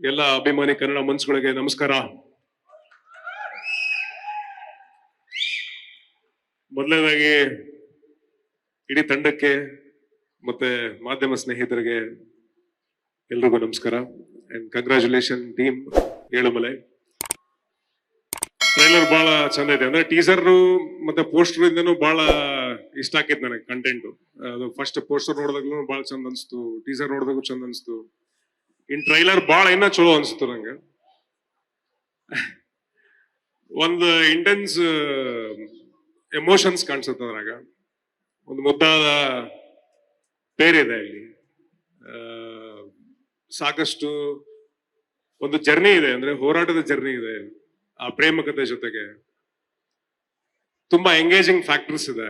ಎಲ್ಲ ಅಭಿಮಾನಿ ಕನ್ನಡ ಮನ್ಸುಗಳಿಗೆ ನಮಸ್ಕಾರ. ಮೊದಲನೇದಾಗಿ ಇಡೀ ತಂಡಕ್ಕೆ ಮತ್ತೆ ಮಾಧ್ಯಮ ಸ್ನೇಹಿತರಿಗೆ ಎಲ್ರಿಗೂ ನಮಸ್ಕಾರ and congratulation team Yelumale. Trailer ಬಹಳ ಚಂದ ಇದೆ. ಅಂದ್ರೆ ಟೀಸರ್ ಮತ್ತೆ ಪೋಸ್ಟರ್ ಇಂದನೂ ಬಹಳ ಇಷ್ಟ ಆಗಿತ್ತು ನನಗೆ ಕಂಟೆಂಟ್. ಅದು ಫಸ್ಟ್ ಪೋಸ್ಟರ್ ನೋಡಿದಾಗ್ಲೂ ಬಹಳ ಚಂದ ಅನ್ಸ್ತು, ಟೀಸರ್ ನೋಡಿದಾಗೂ ಚಂದ ಅನ್ಸ್ತು. ಇನ್ ಟ್ರೈಲರ್ ಬಹಳ ಇನ್ನ ಚಲೋ ಅನ್ಸ್ತು ನಂಗೆ. ಒಂದು ಇಂಟೆನ್ಸ್ ಎಮೋಷನ್ಸ್ ಕಾಣಿಸುತ್ತೆ ಅದ್ರಾಗ. ಒಂದು ಮುದ್ದಾದ ಪೇರಿದೆ ಇಲ್ಲಿ, ಸಾಕಷ್ಟು ಒಂದು ಜರ್ನಿ ಇದೆ, ಅಂದ್ರೆ ಹೋರಾಟದ ಜರ್ನಿ ಇದೆ ಆ ಪ್ರೇಮ ಕಥೆ ಜೊತೆಗೆ. ತುಂಬಾ ಎಂಗೇಜಿಂಗ್ ಫ್ಯಾಕ್ಟರ್ಸ್ ಇದೆ,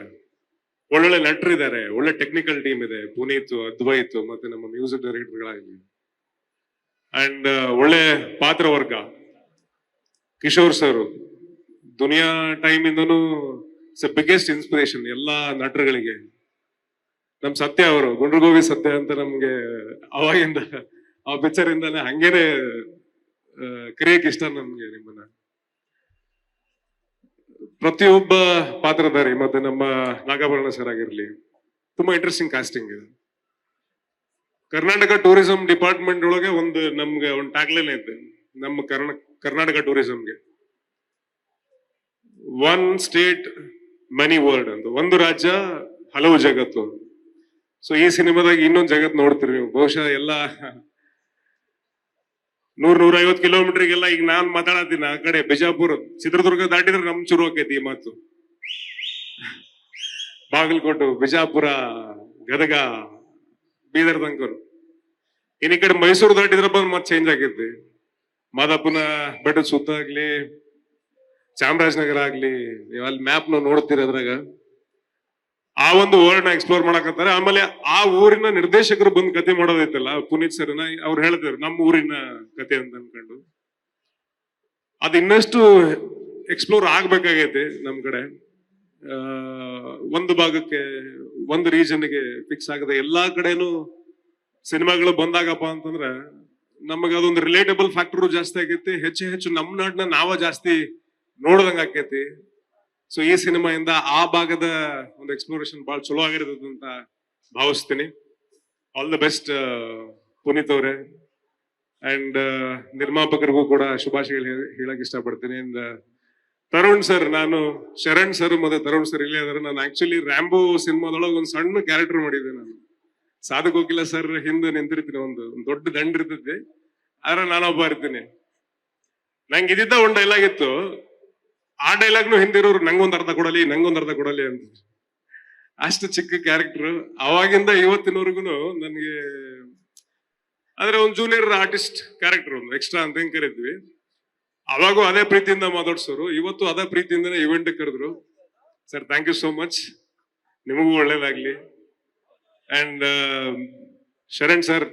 ಒಳ್ಳೊಳ್ಳೆ ನಟರಿದ್ದಾರೆ, ಒಳ್ಳೆ ಟೆಕ್ನಿಕಲ್ ಟೀಮ್ ಇದೆ, ಪುನೀತ್, ಅದ್ವೈತ್ ಮತ್ತೆ ನಮ್ಮ ಮ್ಯೂಸಿಕ್ ಡೈರೆಕ್ಟರ್ಗಳಾಗಲಿ ಅಂಡ್ ಒಳ್ಳೆ ಪಾತ್ರ ವರ್ಗ. ಕಿಶೋರ್ ಸರ್ ದುನಿಯಾ ಟೈಮ್ ಇಂದನೂ ಬಿಗ್ಗೆಸ್ಟ್ ಇನ್ಸ್ಪಿರೇಷನ್ ಎಲ್ಲಾ ನಟರುಗಳಿಗೆ. ನಮ್ ಸತ್ಯ ಅವರು ಗುಂಡ್ರಗೋವಿ ಸತ್ಯ ಅಂತ ನಮ್ಗೆ ಅವಾಗಿಂದ ಆ ಪಿಕ್ಚರ್ ಇಂದಾನೆ ಹಂಗೇನೆ ಕರೆಯಕ್ ಇಷ್ಟ ನಮ್ಗೆ ನಿಮ್ಮನ್ನ. ಪ್ರತಿಯೊಬ್ಬ ಪಾತ್ರಧಾರಿ ಮತ್ತೆ ನಮ್ಮ ನಾಗಾಭರಣ ಸರ್ ಆಗಿರ್ಲಿ, ತುಂಬಾ ಇಂಟ್ರೆಸ್ಟಿಂಗ್ ಕಾಸ್ಟಿಂಗ್ ಇದೆ. ಕರ್ನಾಟಕ ಟೂರಿಸಂ ಡಿಪಾರ್ಟ್ಮೆಂಟ್ ಒಳಗೆ ನಮ್ಗೆ ಒಂದು ಟ್ಯಾಗ್ಲೈನ್ ಐತೆ ನಮ್ಮ ಕರ್ನಾಟಕ ಟೂರಿಸಂಗೆ, ಒನ್ ಸ್ಟೇಟ್ ಮೆನಿ ವರ್ಲ್ಡ್ ಅಂತ, ಒಂದು ರಾಜ್ಯ ಹಲವು ಜಗತ್ತು. ಸೊ ಈ ಸಿನಿಮಾದಾಗ ಇನ್ನೊಂದು ಜಗತ್ ನೋಡ್ತೀರಿ ನೀವು. ಬಹುಶಃ ಎಲ್ಲ 100-150 ಕಿಲೋಮೀಟರ್ಗೆಲ್ಲ ಈಗ ನಾನ್ ಮಾತಾಡತ್ತೀನಿ ಆ ಕಡೆ ಬಿಜಾಪುರ ಚಿತ್ರದುರ್ಗ ದಾಟಿದ್ರೆ ನಮ್ ಶುರು ಆಕೈತಿ ಈ ಮಾತು. ಬಾಗಲಕೋಟೆ, ಬಿಜಾಪುರ, ಗದಗ, ಬೀದರ್ ತನಕರು. ಇನ್ ಈ ಕಡೆ ಮೈಸೂರು ದಾಟಿದ್ರೆ ಬಂದ್ ಮತ್ತೆ ಚೇಂಜ್ ಆಗೈತಿ. ಮಾದಾಪುನ ಬೆಟ್ಟದ ಸುತ್ತ ಆಗ್ಲಿ, ಚಾಮರಾಜನಗರ ಆಗ್ಲಿ, ನೀವು ಅಲ್ಲಿ ಮ್ಯಾಪ್ ನಾವು ನೋಡ್ತೀರಿ, ಅದ್ರಾಗ ಆ ಒಂದು ವರ್ಲ್ಡ್ ನ ಎಕ್ಸ್ಪ್ಲೋರ್ ಮಾಡಕತ್ತಾರೆ. ಆಮೇಲೆ ಆ ಊರಿನ ನಿರ್ದೇಶಕರು ಬಂದ್ ಕತೆ ಮಾಡೋದೈತಲ್ಲ, ಪುನೀತ್ ಸರ್ನ ಅವ್ರು ಹೇಳ್ತಾರೆ ನಮ್ಮ ಊರಿನ ಕತೆ ಅಂತ ಅನ್ಕೊಂಡು. ಅದ್ ಇನ್ನಷ್ಟು ಎಕ್ಸ್ಪ್ಲೋರ್ ಆಗ್ಬೇಕಾಗೈತಿ ನಮ್ ಕಡೆ. ಒಂದು ಭಾಗಕ್ಕೆ, ಒಂದು ರೀಜನ್ಗೆ ಫಿಕ್ಸ್ ಆಗದೆ ಎಲ್ಲಾ ಕಡೆನೂ ಸಿನಿಮಾಗಳು ಬಂದಾಗಪ್ಪ ಅಂತಂದ್ರೆ ನಮಗೆ ಅದೊಂದು ರಿಲೇಟಬಲ್ ಫ್ಯಾಕ್ಟರ್ ಜಾಸ್ತಿ ಆಗೈತಿ. ಹೆಚ್ಚು ಹೆಚ್ಚು ನಮ್ಮ ನಾಡನ್ನ ನಾವ ಜಾಸ್ತಿ ನೋಡ್ದಂಗ ಆಕೈತಿ. ಸೊ ಈ ಸಿನಿಮಾಯಿಂದ ಆ ಭಾಗದ ಒಂದು ಎಕ್ಸ್ಪ್ಲೋರೇಷನ್ ಬಹಳ ಚಲೋ ಆಗಿರ್ತದೆ ಅಂತ ಭಾವಿಸ್ತೀನಿ. ಆಲ್ ದ ಬೆಸ್ಟ್ ಪುನೀತ್ ಅವರೇ. ಅಂಡ್ ನಿರ್ಮಾಪಕರಿಗೂ ಕೂಡ ಶುಭಾಶಯಗಳು ಹೇಳಕ್ ಇಷ್ಟಪಡ್ತೀನಿ. ಅಂಡ್ ತರುಣ್ ಸರ್, ನಾನು ಶರಣ್ ಸರ್ ಮತ್ತೆ ತರುಣ್ ಸರ್ ಇಲ್ಲೇ ಇದಾರೆ. ನಾನು ಆಕ್ಚುಲಿ ರ್ಯಾಂಬೋ ಸಿನಿಮಾದೊಳಗೆ ಒಂದು ಸಣ್ಣ ಕ್ಯಾರೆಕ್ಟರ್ ಮಾಡಿದ್ದೆ. ನಾನು ಸಾಧಕ್ ಹೋಗಿಲ್ಲ ಸರ್ ಹಿಂದೆ ನಿಂತಿರ್ತೀನಿ, ಒಂದು ದೊಡ್ಡ ದಂಡ ಇರ್ತೈತಿ, ಆದ್ರೆ ನಾನೊಬ್ಬ ಇರ್ತೀನಿ. ನಂಗೆ ಇದ್ದಿದ್ದ ಒಂದು ಡೈಲಾಗ್ ಇತ್ತು, ಆ ಡೈಲಾಗ್ನು ಹಿಂದಿರೋರು ನಂಗೊಂದ್ ಅರ್ಥ ಕೊಡಲಿ ಅಂತ. ಅಷ್ಟು ಚಿಕ್ಕ ಕ್ಯಾರೆಕ್ಟರ್. ಅವಾಗಿಂದ ಇವತ್ತಿನವರೆಗೂ ನನ್ಗೆ ಅಂದ್ರೆ ಒಂದು ಜೂನಿಯರ್ ಆರ್ಟಿಸ್ಟ್ ಕ್ಯಾರೆಕ್ಟರ್, ಒಂದು ಎಕ್ಸ್ಟ್ರಾ ಅಂತ ಹೆಂಗ್ ಕರಿತೀವಿ, ಅವಾಗೂ ಅದೇ ಪ್ರೀತಿಯಿಂದ ಮಾತಾಡ್ಸೋರು, ಇವತ್ತು ಅದೇ ಪ್ರೀತಿಯಿಂದನೇ ಇವೆಂಟ್ ಕರೆದ್ರು. Sir thank you so much, ನಿಮಗೂ ಒಳ್ಳೇದಾಗ್ಲಿ. ಅಂಡ್ ಶರಣ್ ಸರ್,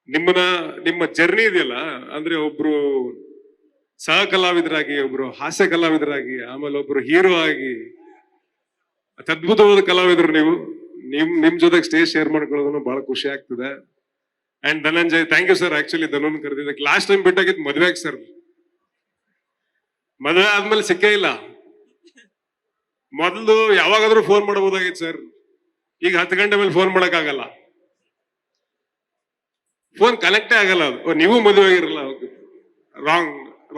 ನಿಮ್ಮ ಜರ್ನಿ ಇದೆಯಲ್ಲ, ಅಂದ್ರೆ ಒಬ್ರು ಸಹ ಕಲಾವಿದರಾಗಿ, ಒಬ್ರು ಹಾಸ್ಯ ಕಲಾವಿದರಾಗಿ, ಆಮೇಲೆ ಒಬ್ರು ಹೀರೋ ಆಗಿ ಅದ್ಭುತವಾದ ಕಲಾವಿದರು ನೀವು. ನಿಮ್ ಜೊತೆಗೆ ಸ್ಟೇಜ್ ಶೇರ್ ಮಾಡ್ಕೊಳ್ಳೋದನ್ನು ಬಹಳ ಖುಷಿ ಆಗ್ತದೆ. And Dhananjay, thank you sir. Actually Dhanan ಕರೆದಿದ್ದಕ್ಕೆ ಲಾಸ್ಟ್ ಟೈಮ್ ಬಿಟ್ಟಾಗಿತ್ತು ಮದ್ವೆಗೆ ಸರ್. ಮದ್ವೆ ಆದ್ಮೇಲೆ ಸಿಕ್ಕೇ ಇಲ್ಲ. ಮೊದಲು ಯಾವಾಗಾದ್ರೂ ಫೋನ್ ಮಾಡಬಹುದಾಗಿತ್ತು ಸರ್, ಈಗ 10 ಗಂಟೆ ಮೇಲೆ ಫೋನ್ ಮಾಡಕ್ ಆಗಲ್ಲ, ಫೋನ್ ಕನೆಕ್ಟೇ ಆಗಲ್ಲ. ಅದು ನೀವು ಮದುವೆ ಆಗಿರಲ್ಲ,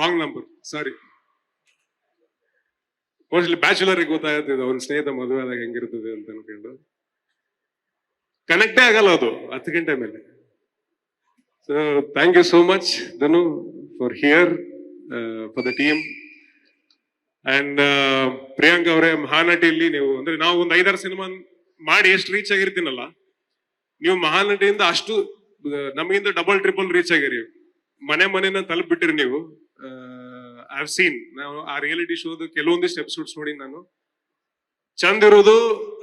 ರಾಂಗ್ ನಂಬರ್, ಸಾರಿ. ಮೋಸ್ಟ್ಲಿ ಬ್ಯಾಚುಲರ್ಗೆ ಗೊತ್ತಾಗ್ತದೆ ಅವ್ನ ಸ್ನೇಹಿತ ಮದುವೆ ಆದಾಗ ಹೆಂಗಿರ್ತದೆ ಅಂತ ಅನ್ಕೊಂಡು. ಕನೆಕ್ಟೇ ಆಗಲ್ಲ ಅದು 10 ಗಂಟೆ ಮೇಲೆ. So thank you so much Dhanu for here, for the team. And Priyank ಅವರೇ, ಮಹಾನಟಿಯಲ್ಲಿ ನೀವು, ಅಂದ್ರೆ ನಾವು ಒಂದು 5-6 ಸಿನಿಮಾ ಮಾಡಿ ಎಷ್ಟು ರೀಚ್ ಆಗಿರ್ತೀನಲ್ಲ, ನೀವು ಮಹಾನಟಿಯಿಂದ ಅಷ್ಟು ನಮಗಿಂತ ಡಬಲ್ ಟ್ರಿಪಲ್ ರೀಚ್ ಆಗಿರಿ. ಮನೆನ ತಲುಪಿಬಿಟ್ಟಿರಿ ನೀವು. ಐ ಹ್ಯಾವ್ ಸೀನ್, ನಾವು ಆ ರಿಯಾಲಿಟಿ ಶೋದು ಕೆಲವೊಂದಿಷ್ಟು ಎಪಿಸೋಡ್ಸ್ ನೋಡಿ ನಾನು. ಚಂದ ಇರೋದು,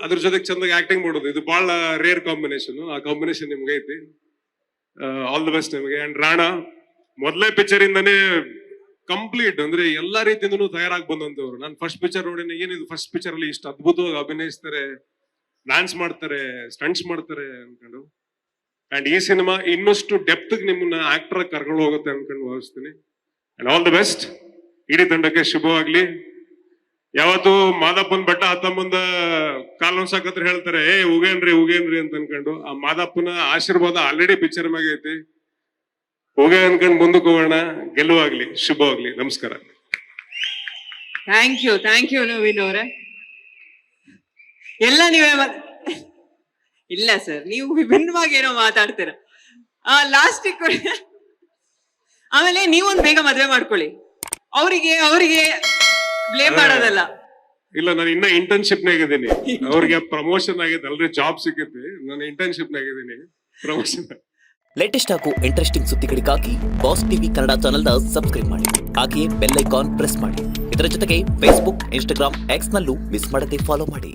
ಅದ್ರ ಜೊತೆಗೆ ಚಂದಾಗಿ ಆಕ್ಟಿಂಗ್ ಮಾಡೋದು, ಇದು ಬಹಳ ರೇರ್ ಕಾಂಬಿನೇಷನ್. ಆ ಕಾಂಬಿನೇಷನ್ ನಿಮ್ಗೆ ಐತಿ. ಆಲ್ ದ ಬೆಸ್ಟ್ ನಿಮಗೆ. ಅಂಡ್ ರಾಣಾ, ಮೊದಲೇ ಪಿಕ್ಚರ್ ಇಂದಾನೇ ಕಂಪ್ಲೀಟ್, ಅಂದ್ರೆ ಎಲ್ಲಾ ರೀತಿಯಿಂದನೂ ತಯಾರಾಗಿ ಬಂದಂತವ್ರು. ನಾನು ಫಸ್ಟ್ ಪಿಕ್ಚರ್ ನೋಡಿ, ಏನಿದು ಫಸ್ಟ್ ಪಿಕ್ಚರ್ ಅಲ್ಲಿ ಇಷ್ಟು ಅದ್ಭುತವಾಗಿ ಅಭಿನಯಿಸ್ತಾರೆ, ಡ್ಯಾನ್ಸ್ ಮಾಡ್ತಾರೆ, ಸ್ಟಂಟ್ಸ್ ಮಾಡ್ತಾರೆ ಅನ್ಕೊಂಡು. ಅಂಡ್ ಈ ಸಿನಿಮಾ ಇನ್ನಷ್ಟು ಡೆಪ್ತ್ ನಿಮ್ಮನ್ನ ಆಕ್ಟರ್ ಕರ್ಕೊಂಡು ಹೋಗುತ್ತೆ ಅನ್ಕೊಂಡು ಭಾವಿಸ್ತೀನಿ. And all the best. ಇಡೀ ತಂಡಕ್ಕೆ ಶುಭವಾಗ್ಲಿ. ಯಾವತ್ತು ಮಾದಪ್ಪನ ಬೆಟ್ಟ ಹತ್ತ ಮುಂದ ಕಾಲೊಂದ್ಸಾಕತ್ರ ಹೇಳ್ತಾರೆ ಉಗೇನ್ರಿ ಅಂತ ಅನ್ಕೊಂಡು, ಆ ಮಾದಪ್ಪನ ಆಶೀರ್ವಾದ ಆಲ್ರೆಡಿ ಪಿಕ್ಚರ್ ಮ್ಯಾಗ ಐತಿ. ಹೋಗ ಅನ್ಕೊಂಡ್ ಮುಂದಕ್ಕೆ ಹೋಗೋಣ. ಗೆಲುವಾಗ್ಲಿ, ಶುಭವಾಗ್ಲಿ. ನಮಸ್ಕಾರ. ಥ್ಯಾಂಕ್ ಯು ನವೀನ್ ಅವರೇ. ಎಲ್ಲ ನೀವೇ ಇಲ್ಲ ಸರ್, ನೀವು ವಿಭಿನ್ನವಾಗಿ ಏನೋ ಮಾತಾಡ್ತೀರ. ಲಾಸ್ಟಿಗೆ ಆಮೇಲೆ ನೀವೊಂದು ಬೇಗ ಮದ್ವೆ ಮಾಡ್ಕೊಳ್ಳಿ. ಅವರಿಗೆ ಬ್ಲೇಮ್ ಮಾಡೋದಲ್ಲ. ಇಲ್ಲ, ನಾನು ಇನ್ನ ಇಂಟರ್ನ್ಶಿಪ್ ನಾಗ ಇದೀನಿ. ಅವ್ರಿಗೆ ಪ್ರಮೋಷನ್ ಆಗಿದೆ ಅಲ್ರಿ, ಜಾಬ್ ಸಿಕ್ಕೈತಿ. ನಾನು ಇಂಟರ್ನ್ಶಿಪ್ ನಾಗ ಇದೀನಿ, ಪ್ರಮೋಷನ್. ಲೇಟೆಸ್ಟ್ ಹಾಗೂ ಇಂಟ್ರೆಸ್ಟಿಂಗ್ ಸುದ್ದಿಗಳಿಗಾಗಿ ಬಾಸ್ ಟಿವಿ ಕನ್ನಡ ಚಾನೆಲ್ನ ಸಬ್ಸ್ಕ್ರೈಬ್ ಮಾಡಿ. ಹಾಗೆಯೇ ಬೆಲ್ ಐಕಾನ್ ಪ್ರೆಸ್ ಮಾಡಿ. ಇದರ ಜೊತೆಗೆ ಫೇಸ್ಬುಕ್, ಇನ್ಸ್ಟಾಗ್ರಾಮ್, ಎಕ್ಸ್ ನಲ್ಲೂ ಮಿಸ್ ಮಾಡದೆ ಫಾಲೋ ಮಾಡಿ.